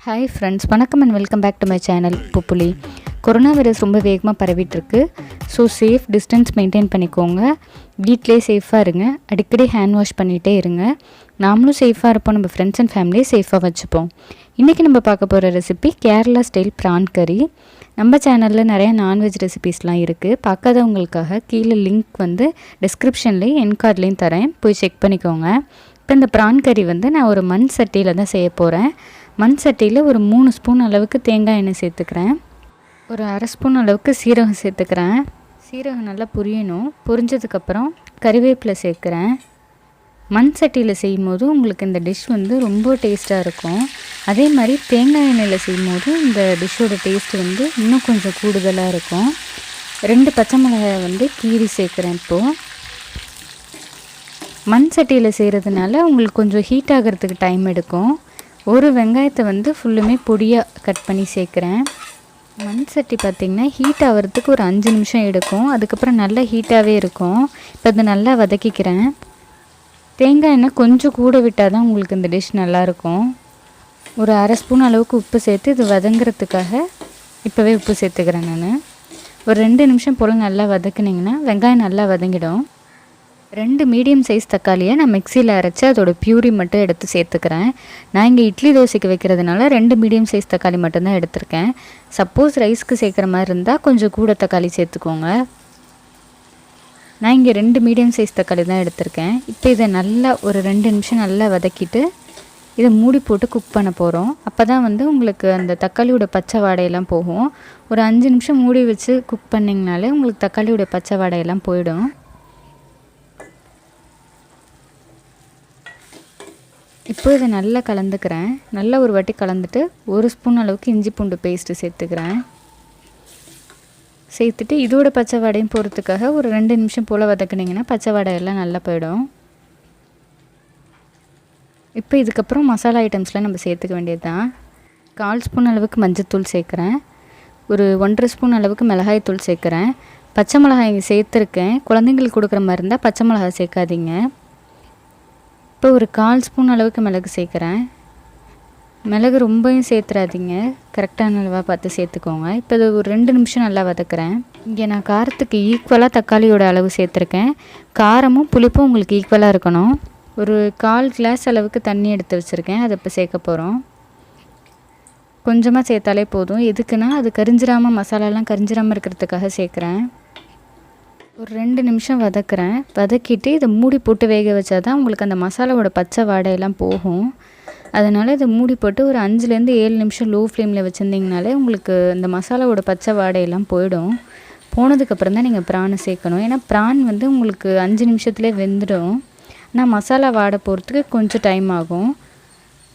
Hi friends, வணக்கம் and welcome back to my channel புலி. Corona virus ரொம்ப வேகமாக பரவிட்டுருக்கு. ஸோ சேஃப் டிஸ்டன்ஸ் மெயின்டைன் பண்ணிக்கோங்க. வீட்டிலே சேஃபாக இருங்க. அடிக்கடி ஹேண்ட் வாஷ் பண்ணிகிட்டே இருங்க. நாமளும் சேஃபாக இருப்போம், நம்ம ஃப்ரெண்ட்ஸ் அண்ட் ஃபேமிலியை சேஃபாக வச்சுப்போம். இன்றைக்கி நம்ம பார்க்க போகிற ரெசிபி கேரளா ஸ்டைல் ப்ரான் கறி. நம்ம சேனலில் நிறையா நான்வெஜ் ரெசிபீஸ்லாம் இருக்குது. பார்க்காதவங்களுக்காக கீழே லிங்க் டிஸ்கிரிப்ஷன்லேயும் என் கார்ட்லேயும் தரேன், போய் செக் பண்ணிக்கோங்க. இப்போ இந்த ப்ரான் கறி நான் ஒரு மண் சட்டியில் தான் செய்ய போகிறேன். மண் சட்டியில் ஒரு 3 ஸ்பூன் அளவுக்கு தேங்காய் எண்ணெய் சேர்த்துக்கிறேன். ஒரு அரை ஸ்பூன் அளவுக்கு சீரகம் சேர்த்துக்கிறேன். சீரகம் நல்லா பொரியணும். பொரிஞ்சதுக்கப்புறம் கறிவேப்பிலை சேர்க்குறேன். மண் சட்டியில் செய்யும் போது உங்களுக்கு இந்த டிஷ் ரொம்ப டேஸ்ட்டாக இருக்கும். அதே மாதிரி தேங்காய் எண்ணெயில் செய்யும் போது இந்த டிஷ்ஷோட டேஸ்ட் இன்னும் கொஞ்சம் கூடுதலாக இருக்கும். 2 பச்சை மிளகாயை கீரி சேர்க்குறேன். இப்போது மண் சட்டியில் செய்கிறதுனால உங்களுக்கு கொஞ்சம் ஹீட் ஆகிறதுக்கு டைம் எடுக்கும். ஒரு வெங்காயத்தை ஃபுல்லுமே பொடியாக கட் பண்ணி சேர்க்குறேன். மண் சட்டி பார்த்திங்கன்னா ஹீட் ஆகிறதுக்கு ஒரு 5 நிமிஷம் எடுக்கும். அதுக்கப்புறம் நல்லா ஹீட்டாகவே இருக்கும். இப்போ அதை நல்லா வதக்கிக்கிறேன். தேங்காய் எண்ணெய் கொஞ்சம் கூட விட்டால் தான் உங்களுக்கு இந்த டிஷ் நல்லாயிருக்கும். ஒரு அரை ஸ்பூன் அளவுக்கு உப்பு சேர்த்து இது வதங்கிறதுக்காக இப்போவே உப்பு சேர்த்துக்கிறேன். நான் ஒரு 2 நிமிஷம் போல் நல்லா வதக்குனிங்கன்னா வெங்காயம் நல்லா வதங்கிடும். 2 மீடியம் சைஸ் தக்காளியை நான் மிக்சியில் அரைச்சி அதோட பியூரி மட்டும் எடுத்து சேர்த்துக்கிறேன். நான் இங்கே இட்லி தோசைக்கு வைக்கிறதுனால 2 மீடியம் சைஸ் தக்காளி மட்டும்தான் எடுத்திருக்கேன். சப்போஸ் ரைஸ்க்கு சேர்க்குற மாதிரி இருந்தால் கொஞ்சம் கூட தக்காளி சேர்த்துக்கோங்க. நான் இங்கே 2 மீடியம் சைஸ் தக்காளி தான் எடுத்திருக்கேன். இப்போ இதை நல்லா ஒரு 2 நிமிஷம் நல்லா வதக்கிட்டு இதை மூடி போட்டு குக் பண்ண போகிறோம். அப்போ தான் உங்களுக்கு அந்த தக்காளியோட பச்சை வாடையெல்லாம் போகும். ஒரு 5 நிமிஷம் மூடி வச்சு குக் பண்ணிங்கனாலே உங்களுக்கு தக்காளியோட பச்சை வாடையெல்லாம் போயிடும். இப்போ இதை நல்லா கலந்துக்கிறேன். நல்லா ஒரு வாட்டி கலந்துட்டு 1 ஸ்பூன் அளவுக்கு இஞ்சி பூண்டு பேஸ்ட்டு சேர்த்துக்கிறேன். சேர்த்துட்டு இதோட பச்சை வாடையும் போகிறதுக்காக ஒரு 2 நிமிஷம் போல் வதக்குனிங்கன்னா பச்சை வாடையெல்லாம் நல்லா போயிடும். இப்போ இதுக்கப்புறம் மசாலா ஐட்டம்ஸ்லாம் நம்ம சேர்த்துக்க வேண்டியது தான். 1/4 ஸ்பூன் அளவுக்கு மஞ்சள்தூள் சேர்க்குறேன். ஒரு 1.5 ஸ்பூன் அளவுக்கு மிளகாய் தூள் சேர்க்குறேன். பச்சை மிளகாய் சேர்த்துருக்கேன். குழந்தைங்களுக்கு கொடுக்குற மாதிரி இருந்தால் பச்சை மிளகாய் சேர்க்காதீங்க. இப்போ ஒரு 1/4 ஸ்பூன் அளவுக்கு மிளகு சேர்க்குறேன். மிளகு ரொம்பவும் சேர்த்துறாதீங்க, கரெக்டான அளவாக பார்த்து சேர்த்துக்கோங்க. இப்போ இது ஒரு 2 நிமிஷம் நல்லா வதக்குறேன். இங்கே நான் காரத்துக்கு ஈக்குவலாக தக்காளியோட அளவு சேர்த்துருக்கேன். காரமும் புளிப்பும் உங்களுக்கு ஈக்குவலாக இருக்கணும். ஒரு 1/4 கிளாஸ் அளவுக்கு தண்ணி எடுத்து வச்சுருக்கேன். அதை இப்போ சேர்க்க போகிறோம். கொஞ்சமாக சேர்த்தாலே போதும். எதுக்குன்னா அது கரிஞ்சிராமல், மசாலாலாம் கரிஞ்சிராமல் இருக்கிறதுக்காக சேர்க்குறேன். ஒரு 2 நிமிஷம் வதக்குறேன். வதக்கிட்டு இதை மூடி போட்டு வேக வச்சா தான் உங்களுக்கு அந்த மசாலாவோட பச்சை வாடையெல்லாம் போகும். அதனால் இதை மூடி போட்டு ஒரு 5லேருந்து 7 நிமிஷம் லோ ஃப்ளேமில் வச்சுருந்திங்கனாலே உங்களுக்கு இந்த மசாலாவோட பச்சை வாடையெல்லாம் போயிடும். போனதுக்கப்புறம் தான் நீங்கள் ப்ரானை சேர்க்கணும். ஏன்னா ப்ரான் உங்களுக்கு 5 நிமிஷத்துலேயே வெந்துடும். ஆனால் மசாலா வாடை போகிறதுக்கு கொஞ்சம் டைம் ஆகும்.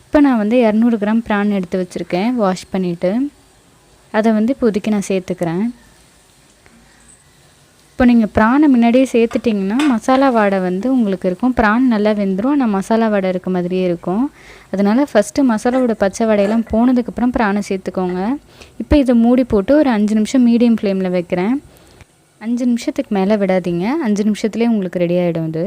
இப்போ நான் 200 கிராம் ப்ரான் எடுத்து வச்சுருக்கேன், வாஷ் பண்ணிவிட்டு. அதை இப்போதைக்கு நான் சேர்த்துக்கிறேன். இப்போ நீங்கள் ப்ரானை முன்னாடியே சேர்த்துட்டிங்கன்னா மசாலா வாடை உங்களுக்கு இருக்கும். ப்ரான் நல்லா வெந்துடும், ஆனால் மசாலா வாடை இருக்க மாதிரியே இருக்கும். அதனால் ஃபஸ்ட்டு மசாலாவோட பச்சை வாடையெல்லாம் போனதுக்கப்புறம் ப்ரானை சேர்த்துக்கோங்க. இப்போ இதை மூடி போட்டு ஒரு 5 நிமிஷம் மீடியம் ஃப்ளேமில் வைக்கிறேன். 5 நிமிஷத்துக்கு மேலே விடாதீங்க. 5 நிமிஷத்துலேயே உங்களுக்கு ரெடி ஆகிடும். இது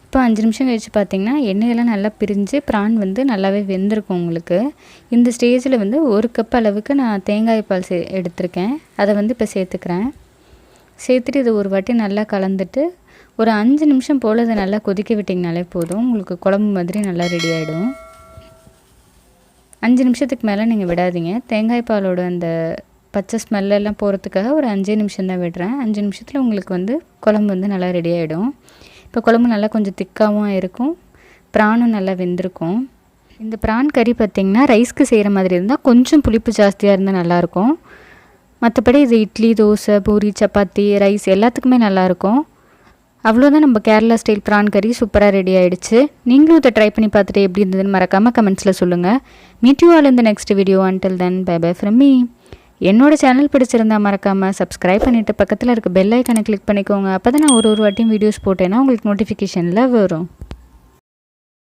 இப்போ 5 நிமிஷம் கழிச்சு பார்த்திங்கன்னா எண்ணெயெல்லாம் நல்லா பிரிஞ்சு ப்ரான் நல்லாவே வெந்திருக்கும் உங்களுக்கு. இந்த ஸ்டேஜில் 1 கப் அளவுக்கு நான் தேங்காய் பால் எடுத்திருக்கேன். அதை இப்போ சேர்த்துக்கிறேன். சேர்த்துட்டு இதை ஒரு வாட்டி நல்லா கலந்துட்டு ஒரு 5 நிமிஷம் போல் அதை நல்லா கொதிக்க விட்டிங்கனாலே போதும். உங்களுக்கு குழம்பு மாதிரி நல்லா ரெடி ஆகிடும். 5 நிமிஷத்துக்கு மேலே நீங்கள் விடாதீங்க. தேங்காய் பாலோட அந்த பச்சை ஸ்மெல்லெல்லாம் போகிறதுக்காக ஒரு 5 நிமிஷம் தான் விடுறேன். 5 நிமிஷத்தில் உங்களுக்கு குழம்பு நல்லா ரெடி ஆகிடும். இப்போ குழம்பு நல்லா கொஞ்சம் திக்காகவும் இருக்கும், ப்ரானும் நல்லா வெந்திருக்கும். இந்த ப்ரான் கறி பார்த்திங்கன்னா ரைஸ்க்கு செய்கிற மாதிரி இருந்தால் கொஞ்சம் புளிப்பு ஜாஸ்தியாக இருந்தால் நல்லாயிருக்கும். மற்றபடி இது இட்லி, தோசை, பூரி, சப்பாத்தி, ரைஸ் எல்லாத்துக்குமே நல்லாயிருக்கும். அவ்வளோதான், நம்ம கேரளா ஸ்டைல் ப்ரான் கறி சூப்பராக ரெடி ஆகிடுச்சு. நீங்களும் இதை ட்ரை பண்ணி பார்த்துட்டு எப்படி இருந்ததுன்னு மறக்காமல் கமெண்ட்ஸில் சொல்லுங்கள். மீட் யூ ஆல் இந்த next video. Until then bye bye from me. என்னோட சேனல் பிடிச்சிருந்தால் மறக்காமல் சப்ஸ்கிரைப் பண்ணிவிட்டு பக்கத்தில் இருக்க பெல் ஐக்கானை கிளிக் பண்ணிக்கோங்க. அப்போ தான் நான் ஒரு வாட்டியும் வீடியோஸ் போட்டேன்னா உங்களுக்கு நோட்டிஃபிகேஷனில் வரும்.